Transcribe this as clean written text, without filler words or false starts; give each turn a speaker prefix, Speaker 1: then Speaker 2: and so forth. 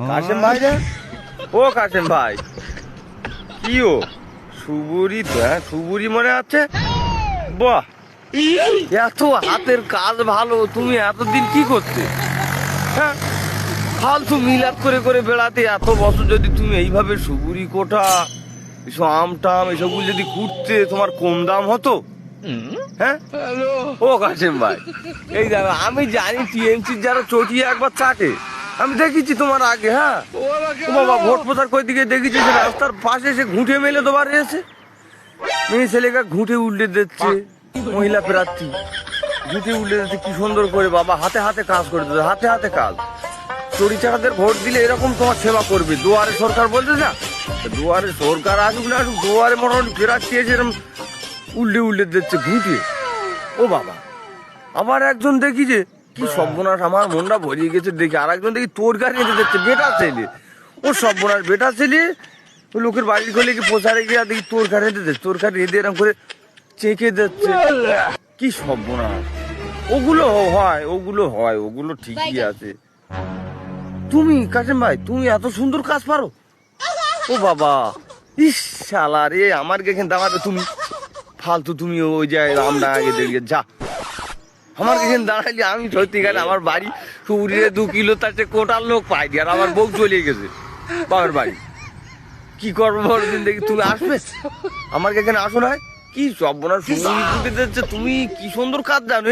Speaker 1: কাশেম ভাই রে, ও কাশেম ভাই, কি ও সুবুরি তো? হ্যাঁ সুবুরি মনে আছে। বাহ, এত হাতের কাজ ভালো। তুমি এতদিন কি করতে? হ্যাঁ ফালতু মিলাদ করে করে বেড়াতে। এত বছর যদি তুমি এইভাবে সুবুরি কোটা, এসব আম টাম এসবগুলো যদি কুটতে, তোমার কম দাম হতো? হ্যাঁ ও কাশেম ভাই, এই দেখো আমি জানি টিএমসির যারা চটিয়ে একবার চাটে, আমি দেখেছি তোমার আগে। হ্যাঁ ও বাবা, ভোট প্রচার কই দিকে দেখেছি যে রাস্তার পাশে এসে ঘুঁটে মেলে তোমার এসে মেয়ে ছেলেকে ঘুঁটে উল্টে দিচ্ছে। মহিলা প্রার্থী ঘুঁটে উল্টে দিচ্ছে কি সুন্দর করে। বাবা হাতে হাতে কাজ করে দিচ্ছে, হাতে হাতে কাজ। চড়ি চাকাদের ভোট দিলে এরকম তোমার সেবা করবে। দুয়ারে সরকার বলতে না, দুয়ারে সরকার আসুক না আসুক, দুয়ারে মোটামুটি প্রার্থী এসে এরকম উল্টে উল্টে দিচ্ছে ঘুঁটে। ও বাবা, আবার একজন দেখি যে কি সর্বনাশ, আমার মনটা ভরিয়ে গেছে দেখি। আর একজন দেখি তোর গাড়ি এনে দিচ্ছে, বেটা ছেলে। ও সর্বনাশ, বেটা ছেলে ওই লোকের বাড়ির খোলে কি প্রচারে গিয়ে দেখি তোর গাড়ি এনে দিচ্ছে, তোর গাড়ি এদের এরকম করে চেঁকে দিচ্ছে। কি সর্বনাশ। ওগুলো হয়, ওগুলো হয়, ওগুলো ঠিকই আছে। তুমি কাশেম ভাই, তুমি এত সুন্দর কাজ পারো? ও বাবা, ইস শালা রে, আমার এখানে দাঁড়াবে তুমি ফালতু। তুমি ওই যে আমরা আগে দেখে যা, আমার এখানে দাঁড়াইলে আমি সত্যি গেলে আমার বাড়ি সুবুরিরে 2 কিলো তার চেয়ে কোটার লোক পাইনি। আর আমার বউ চলে গেছে বাবার বাড়ি। কি করবো বলদিন দেখি, তুমি আসবে আমার এখানে? আসো না, কি সব বোনার সুবুরি ফুটে দিচ্ছে। তুমি কি সুন্দর কাজ জানো।